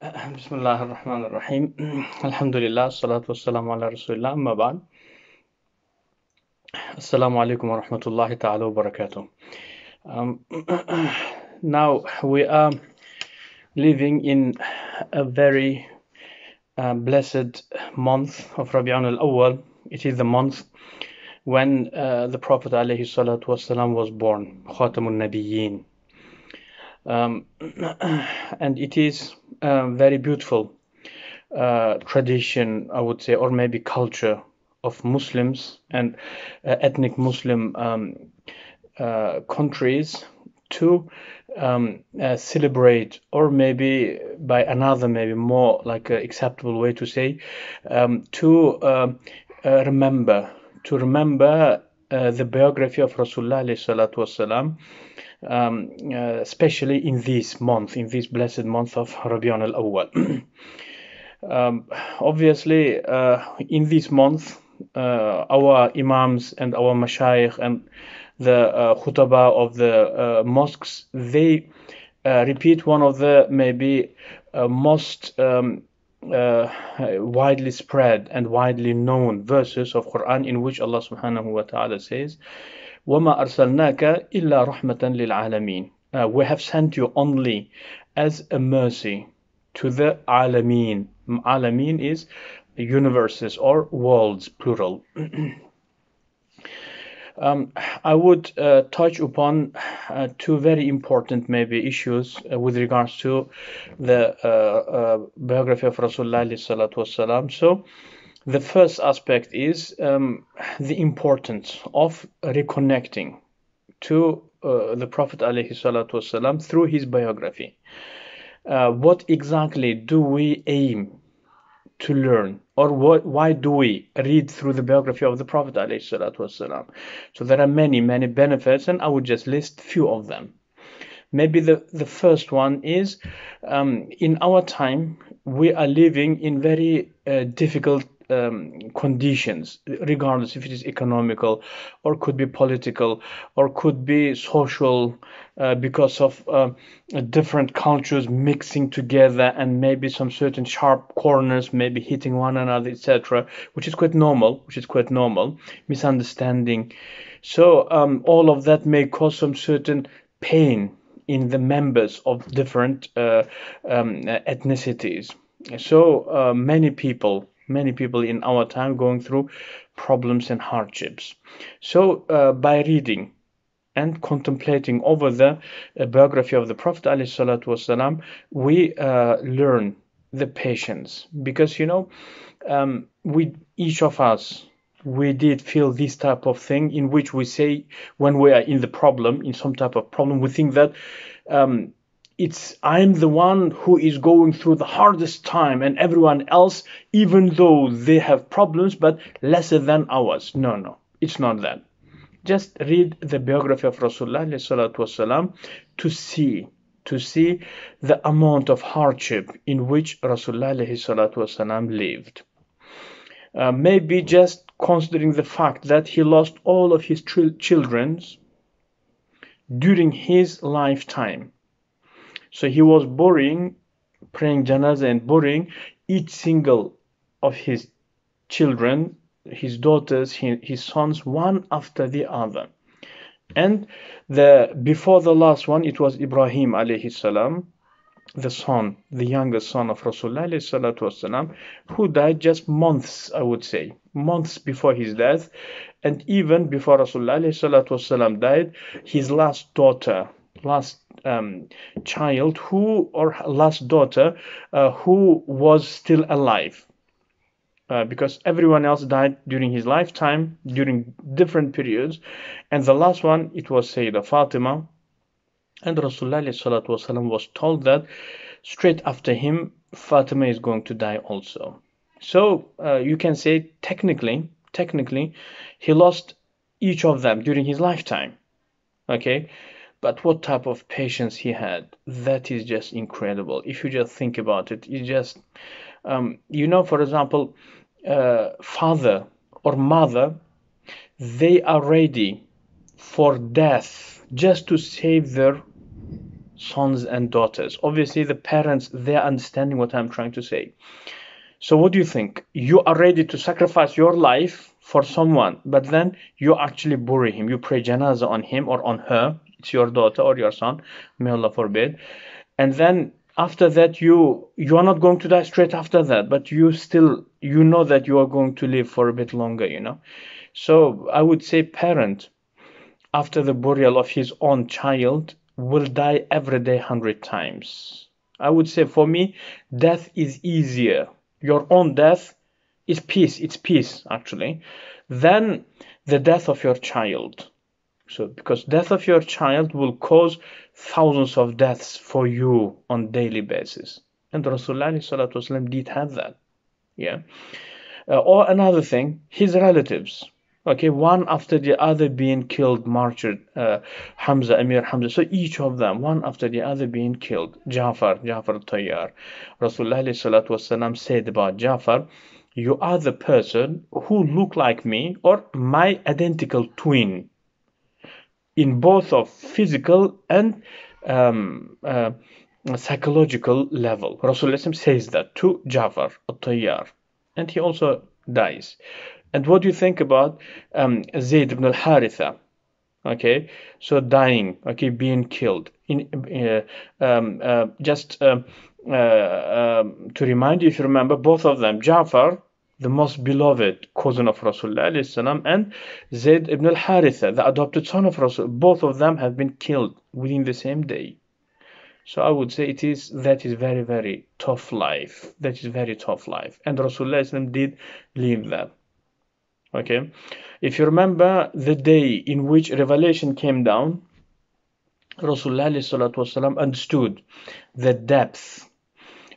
بسم الله الرحمن الرحيم الحمد لله الصلاة والسلام على رسول الله أما بعد السلام عليكم ورحمة الله تعالى وبركاته. um, Now we are living in a very blessed month of Rabi'un al-Awwal. It is the month when the Prophet alayhi salatu wasalam was born, Khatamun Nabiyyin. And it is a very beautiful tradition, I would say, or maybe culture of Muslims and ethnic Muslim countries to celebrate, or maybe by another, maybe more like an acceptable way to say, to remember, the biography of Rasulullah alayhi salatu wasalam, especially in this month, in this blessed month of Rabi'un al-Awwal. Obviously, in this month, our imams and our mashayikh and the khutbah of the mosques, they repeat one of the maybe most widely spread and widely known verses of Quran, in which Allah subhanahu wa ta'ala says, وَمَا أَرْسَلْنَاكَ إِلَّا رَحْمَةً لِلْعَالَمِينَ. We have sent you only as a mercy to the alameen. Alameen is universes or worlds, plural. I would touch upon two very important maybe issues with regards to the biography of Rasulullah sallallahu alaihi wasallam. So the first aspect is the importance of reconnecting to the Prophet alayhi salatu wasalam through his biography. What exactly do we aim to learn, or why do we read through the biography of the Prophet alayhi salatu wasalam? So there are many benefits, and I would just list few of them. Maybe the first one is, in our time we are living in very difficult conditions, regardless if it is economical or could be political or could be social, because of different cultures mixing together and maybe some certain sharp corners maybe hitting one another, etc., which is quite normal, misunderstanding. So all of that may cause some certain pain in the members of different ethnicities. So many people in our time going through problems and hardships. So by reading and contemplating over the biography of the Prophet ﷺ, we learn the patience, because we, each of us, we did feel this type of thing, in which we say, when we are in the problem, in some type of problem, we think that I'm the one who is going through the hardest time, and everyone else, even though they have problems, but lesser than ours. No, it's not that. Just read the biography of Rasulullah ﷺ to see the amount of hardship in which Rasulullah ﷺ lived. Maybe just considering the fact that he lost all of his children during his lifetime. So he was praying janazah and burying each single of his children, his daughters, his sons, one after the other. And before the last one, it was Ibrahim alayhi salam, the youngest son of Rasulullah alayhi salatu wasalam, who died just months, I would say, months before his death. And even before Rasulullah alayhi salatu wasalam died, his last daughter, child, last daughter, who was still alive. Because everyone else died during his lifetime, during different periods. And the last one, it was Sayyidah Fatima. And Rasulullah ﷺ was told that straight after him, Fatima is going to die also. So you can say technically, he lost each of them during his lifetime. Okay? But what type of patience he had, that is just incredible. If you just think about it, you just, for example, father or mother, they are ready for death just to save their sons and daughters. Obviously, the parents, they're understanding what I'm trying to say. So what do you think? You are ready to sacrifice your life for someone, but then you actually bury him. You pray janazah on him or on her. It's your daughter or your son, may Allah forbid. And then after that, you are not going to die straight after that, but you know that you are going to live for a bit longer, you know. So I would say parent, after the burial of his own child, will die every day 100 times. I would say for me, death is easier. Your own death is peace. It's peace, actually, than the death of your child. So, because death of your child will cause thousands of deaths for you on daily basis. And Rasulullah did have that. Yeah. Or another thing, his relatives. Okay, one after the other being killed, martyred, Hamza, Emir Hamza. So each of them, one after the other being killed. Jafar Tayyar. Rasulullah said about Jafar, you are the person who look like me or my identical twin in both of physical and um, uh, psychological level. Rasulullah says that to Jafar al-Tayyar, and he also dies. And what do you think about Zayd ibn al-Haritha? Okay, so dying, okay, being killed. To remind you, if you remember, both of them, Jafar, the most beloved cousin of Rasulullah and Zayd ibn al-Haritha, the adopted son of Rasul, both of them have been killed within the same day. So I would say that is very, very tough life. That is very tough life. And Rasulullah did live that. Okay, if you remember the day in which revelation came down, Rasulullah understood the depth,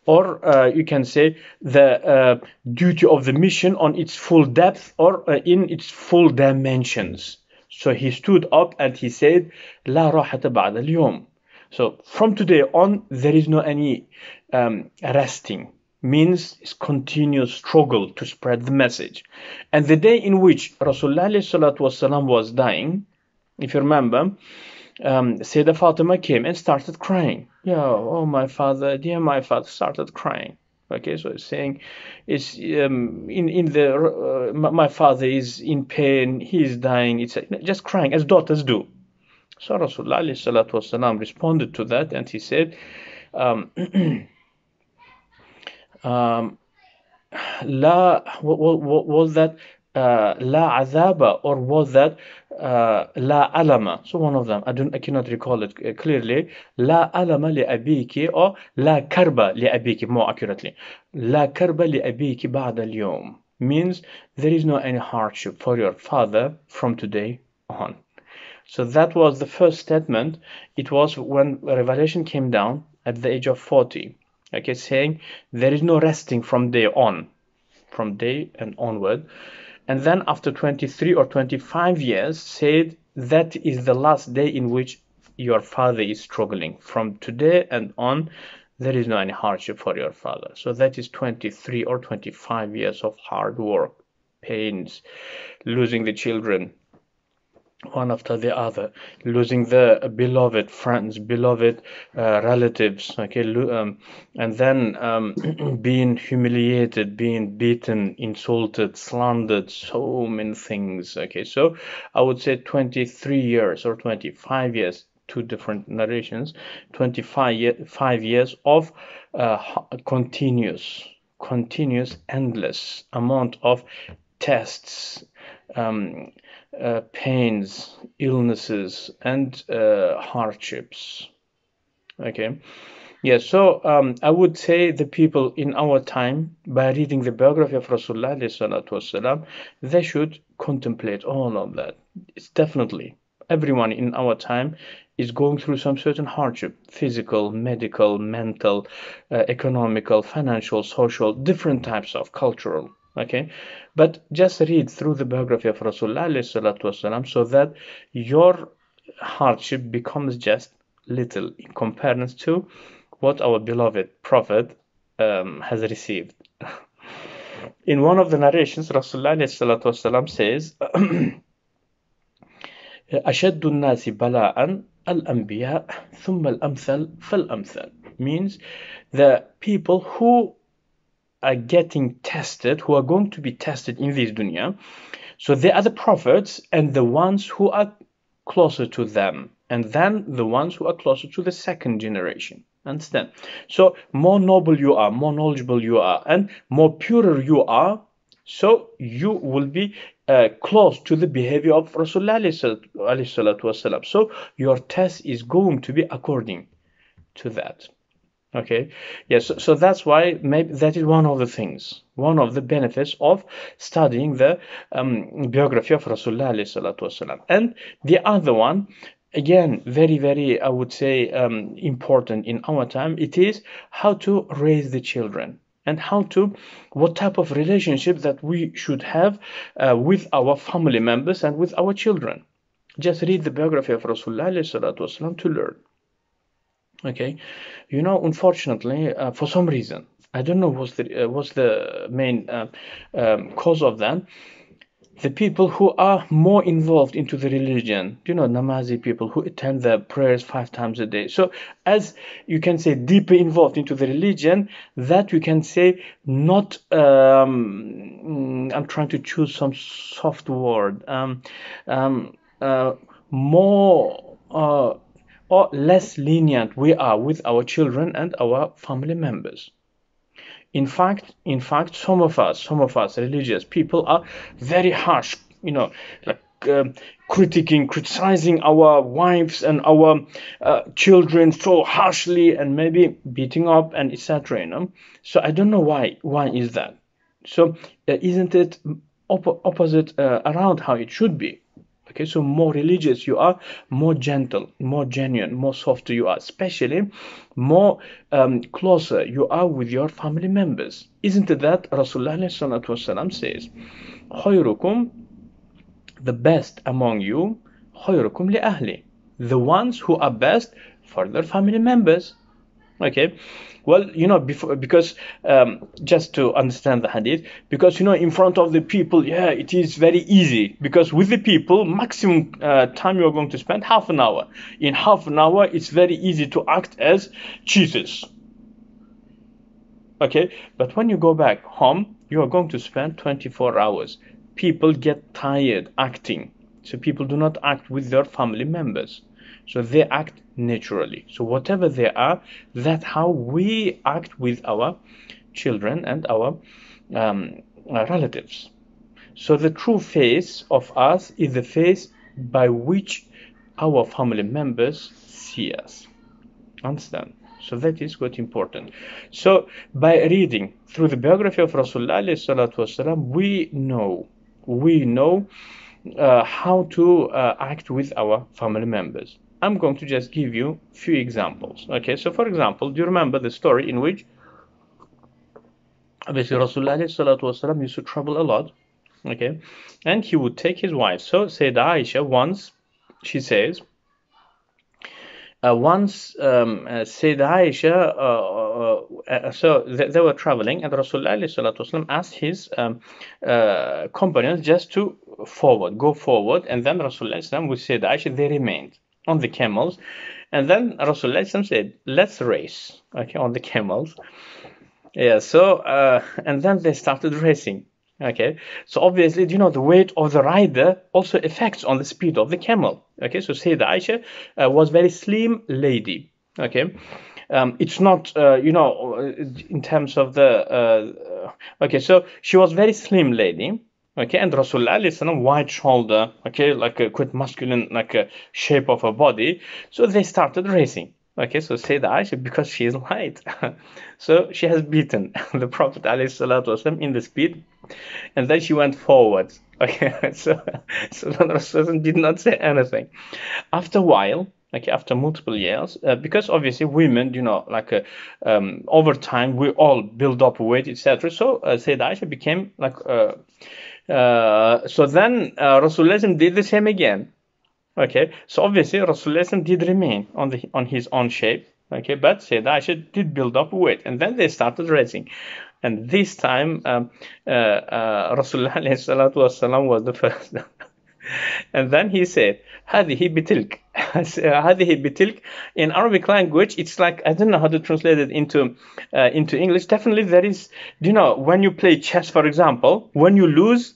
or you can say the duty of the mission on its full depth or in its full dimensions. So he stood up and he said, "La rahata ba'da al-yawm." So from today on, there is no any resting. Means it's continuous struggle to spread the message. And the day in which Rasulullah was dying, if you remember, Sayyidah Fatima came and started crying. Yeah, oh my father, dear my father, started crying. Okay, so it's saying, it's my father is in pain, he is dying. It's just crying as daughters do. So Rasulullah responded to that and he said, um, La, what was that? La azaba, or was that la alama? So one of them, I cannot recall it clearly. La alama li abiki, or la karba li abiki, more accurately. La karba li abiki ba'da al-yawm means there is no any hardship for your father from today on. So that was the first statement. It was when revelation came down at the age of 40. Okay, saying there is no resting from day on, from day and onward. And then after 23 or 25 years, said that is the last day in which your father is struggling. From today and on, there is no any hardship for your father. So that is 23 or 25 years of hard work, pains, losing the children, one after the other, losing the beloved friends, beloved relatives, okay, and then being humiliated, being beaten, insulted, slandered, so many things. Okay, so I would say 23 years or 25 years, two different narrations, 25 years of continuous, endless amount of tests, pains, illnesses, and hardships. Okay, yeah. So I would say the people in our time, by reading the biography of Rasulullah والسلام, they should contemplate all of that. It's definitely everyone in our time is going through some certain hardship: physical, medical, mental, economical, financial, social, different types of cultural. Okay, but just read through the biography of Rasulullah والسلام, so that your hardship becomes just little in comparison to what our beloved Prophet has received. In one of the narrations, Rasulullah والسلام, says, أشد الناس بلاء الأنبياء ثم الأمثل فالأمثل means the people who are getting tested, who are going to be tested in this dunya. So they are the prophets and the ones who are closer to them, and then the ones who are closer to the second generation. Understand? So more noble you are, more knowledgeable you are, and more purer you are, so you will be close to the behavior of Rasulullah alayhi salatu wasalam. So your test is going to be according to that. Okay, yes, so that's why maybe that is one of the things, one of the benefits of studying the biography of Rasulullah alayhi salatu wasalam. And the other one, again, very, very, I would say, important in our time, it is how to raise the children and what type of relationship that we should have with our family members and with our children. Just read the biography of Rasulullah alayhi salatu wasalam to learn. Okay, unfortunately, for some reason, I don't know what's the main cause of that. The people who are more involved into the religion, Namazi people who attend the prayers 5 times a day. So, as you can say, deeply involved into the religion, that you can say not. I'm trying to choose some soft word. More. Or less lenient we are with our children and our family members. In fact, some of us religious people are very harsh, criticizing our wives and our children so harshly, and maybe beating up and etc. So I don't know why is that. So isn't it opposite around how it should be? Okay, so more religious you are, more gentle, more genuine, more softer you are, especially more closer you are with your family members. Isn't it that Rasulullah says, خيركم, the best among you, خيركم لأهلي, the ones who are best for their family members. Okay, well, because just to understand the hadith, because in front of the people, it is very easy, because with the people, maximum time you are going to spend half an hour. In half an hour, it's very easy to act as Jesus. Okay, but when you go back home, you are going to spend 24 hours. People get tired acting, so people do not act with their family members. So they act naturally. So whatever they are, that's how we act with our children and our relatives. So the true face of us is the face by which our family members see us. Understand? So that is quite important. So by reading through the biography of Rasulullah, we know how to act with our family members. I'm going to just give you a few examples. Okay, so for example, do you remember the story in which obviously Rasulullah used to travel a lot? Okay, and he would take his wife. So Sayyidah Aisha once, she says, Sayyidah Aisha, so they were traveling, and Rasulullah asked his companions just to go forward, and then Rasulullah with Sayyidah Aisha, they remained on the camels, and then Rasulullah said, let's race, okay, on the camels. Yeah, so and then they started racing. Okay, so obviously, the weight of the rider also affects on the speed of the camel. Okay, so Sayyidah Aisha was very slim lady. Okay, it's not, in terms of the, okay, so she was very slim lady. Okay, and Rasulullah wide shoulder, okay, like a quite masculine, like a shape of her body. So they started racing. Okay, so Sayyidah Aisha, because she is light, so she has beaten the Prophet ﷺ in the speed, and then she went forward. Okay, so Rasulullah did not say anything. After a while, okay, after multiple years, because obviously women, over time we all build up weight, etc. So Sayyidah Aisha became like, so then Rasulullah did the same again. Okay, so obviously Rasulullah did remain on his own shape. Okay, but Sayyidah Aisha did build up weight, and then they started racing. And this time, Rasulullah was the first. And then he said, هذه بتلك. هذه بتلك. In Arabic language, it's like, I don't know how to translate it into English. Definitely there is, when you play chess, for example, when you lose,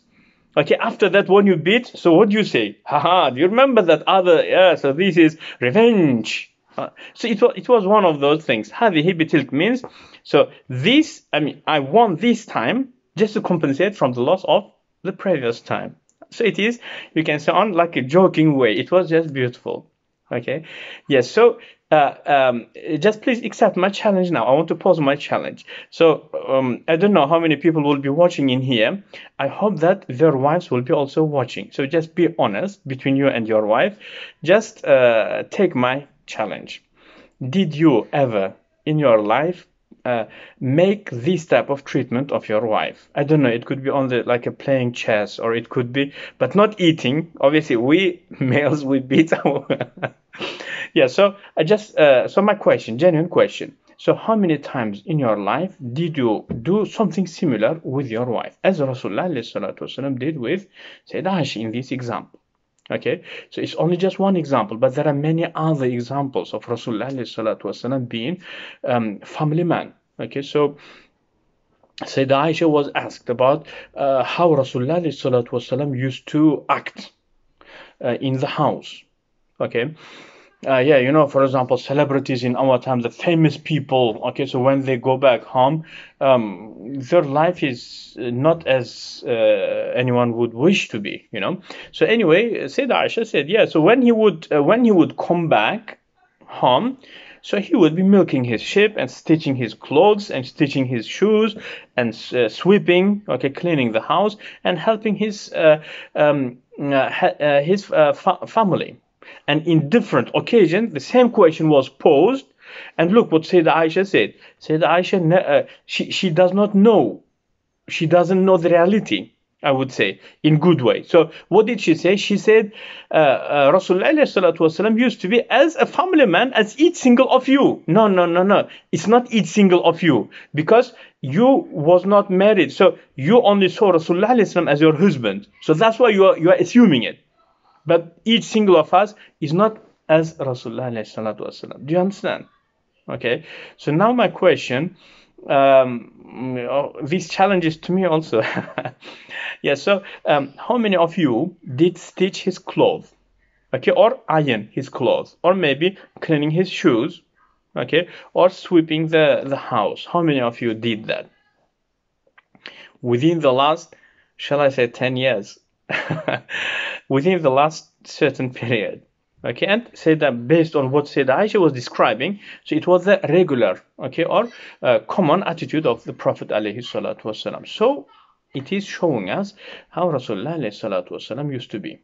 okay, after that, when you beat, so what do you say? Haha, do you remember that other? Yeah, so this is revenge. So it was one of those things. هذه بتلك means, so this, I mean, I won this time just to compensate from the loss of the previous time. So it is, you can say on like a joking way. It was just beautiful. Okay. Yes. So just please accept my challenge now. I want to pose my challenge. So I don't know how many people will be watching in here. I hope that their wives will be also watching. So just be honest between you and your wife. Just take my challenge. Did you ever in your life make this type of treatment of your wife? I don't know, it could be on the like a playing chess, or it could be, but not eating. Obviously, we males, we beat our. Yeah, so I just so my question, genuine question. So how many times in your life did you do something similar with your wife, as Rasulullah ﷺ did with Sayyidah Aisha in this example? Okay, so it's only just one example, but there are many other examples of Rasulullah ﷺ being family man. Okay, so Sayyidah Aisha was asked about how Rasulullah ﷺ used to act in the house. Okay, yeah, for example, celebrities in our time, the famous people. Okay, so when they go back home, their life is not as anyone would wish to be. So anyway, Sayyidah Aisha said, yeah. So when he would come back home, so he would be milking his sheep and stitching his clothes and stitching his shoes and sweeping, okay, cleaning the house and helping his family. And in different occasions, the same question was posed. And look what Sayyidah Aisha said. Sayyidah Aisha, she does not know. She doesn't know the reality, I would say, in good way. So what did she say? She said, Rasulullah used to be as a family man as each single of you. No. It's not each single of you, because you was not married. So you only saw Rasulullah as your husband. So that's why you are assuming it. But each single of us is not as Rasulullah. Do you understand? Okay. So now my question, these challenges to me also. Yeah. So how many of you did stitch his clothes? Okay, or iron his clothes, or maybe cleaning his shoes, okay, or sweeping the house? How many of you did that within the last, shall I say, 10 years? Within the last certain period? Okay, and say that based on what Sayyidah Aisha was describing, so it was the regular, okay, or common attitude of the Prophet alayhi salatu wasalam. So it is showing us how Rasulullah alayhi salatu wasalam used to be.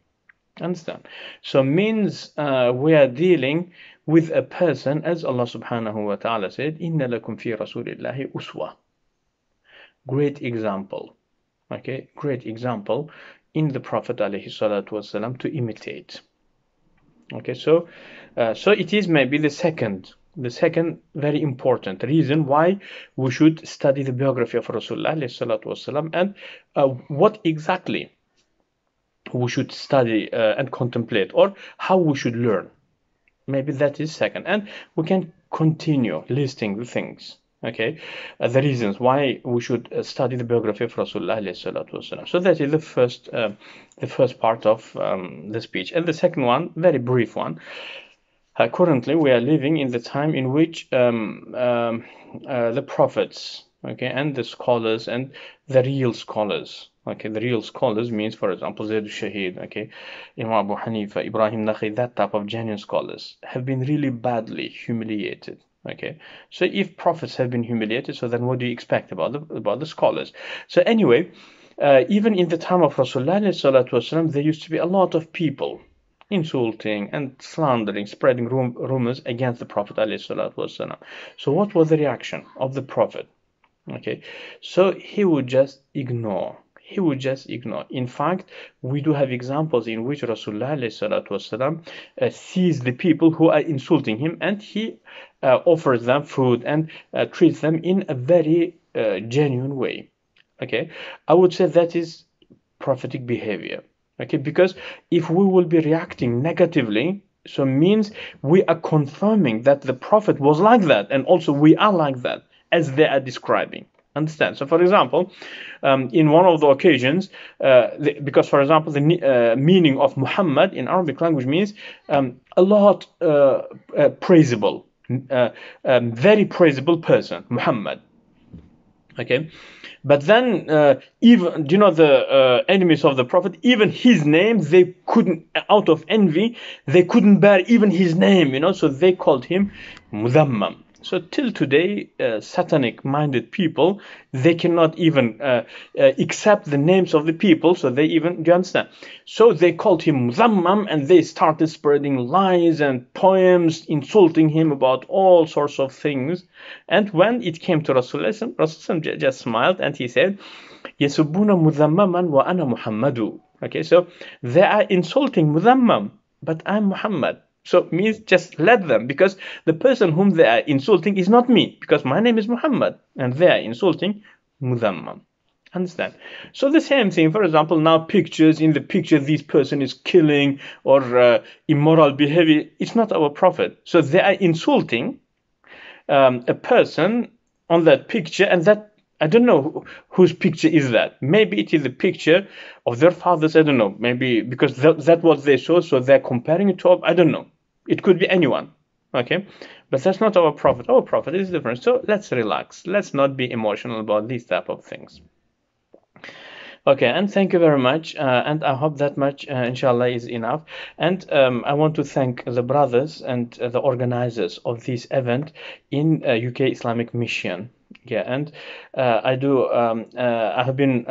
Understand? So means we are dealing with a person, as Allah subhanahu wa ta'ala said, inna lakum fi rasulillahi uswa. Great example. Okay, great example in the Prophet alayhi salatu wasalam to imitate. Okay, so it is maybe the second very important reason why we should study the biography of Rasulullah alayhi salatu wasalam, and what exactly we should study and contemplate, or how we should learn. Maybe that is second, and we can continue listing the things. Okay, the reasons why we should study the biography of Rasulullah alayhi salatu wasalam. So that is the first part of the speech, and the second one, very brief one. Currently, we are living in the time in which the prophets, okay, and the scholars and the real scholars. Okay, the real scholars means, for example, Zayd al-Shahid, okay, Imam Abu Hanifa, Ibrahim Nakhi, that type of genuine scholars have been really badly humiliated. Okay, so if prophets have been humiliated, so then what do you expect about the scholars? So anyway, even in the time of Rasulullah, there used to be a lot of people insulting and slandering, spreading rumors against the Prophet ﷺ. So what was the reaction of the Prophet? Okay, so he would just ignore. He would just ignore. In fact, we do have examples in which Rasulullah ﷺ sees the people who are insulting him, and he offers them food and treats them in a very genuine way. Okay, I would say that is prophetic behavior. Okay, because if we will be reacting negatively, so means we are confirming that the Prophet was like that, and also we are like that, as they are describing. Understand? So, for example, in one of the occasions, because, for example, the meaning of Muhammad in Arabic language means a lot praisable, very praisable person, Muhammad. Okay, but then even the enemies of the Prophet, even his name, they couldn't, out of envy, they couldn't bear even his name, so they called him Mudammam. So till today, satanic minded people, they cannot even accept the names of the people, so they even, do you understand? So they called him Muzammam, and they started spreading lies and poems insulting him about all sorts of things. And when it came to Rasulullah just smiled and he said, Yasubuna Muzammaman wa ana Muhammadu. Okay, so they are insulting Muzammam, but I'm Muhammad. So means just let them, because the person whom they are insulting is not me, because my name is Muhammad, and they are insulting Muzammam. Understand? So the same thing, for example, now pictures, in the picture this person is killing or immoral behavior, it's not our Prophet. So they are insulting a person on that picture, and that, I don't know whose picture is that. Maybe it is a picture of their fathers, I don't know, maybe because that what they saw, so they're comparing it to, I don't know. It could be anyone, okay? But that's not our Prophet. Our Prophet is different. So let's relax. Let's not be emotional about these type of things. Okay, and thank you very much. And I hope that much, inshallah, is enough. And I want to thank the brothers and the organizers of this event in UK Islamic Mission. Yeah, and I have been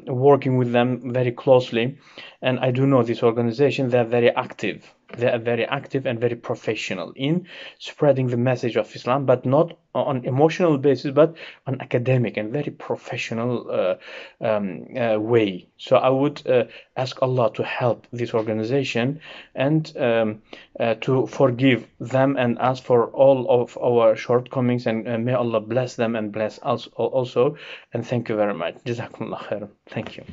working with them very closely, and I do know this organization. They are very active. They are very active and very professional in spreading the message of Islam, but not on emotional basis, but on academic and very professional way. So I would ask Allah to help this organization and to forgive them and us for all of our shortcomings, and may Allah bless them and bless us also. And thank you very much. Jazakumullah khairan. Thank you.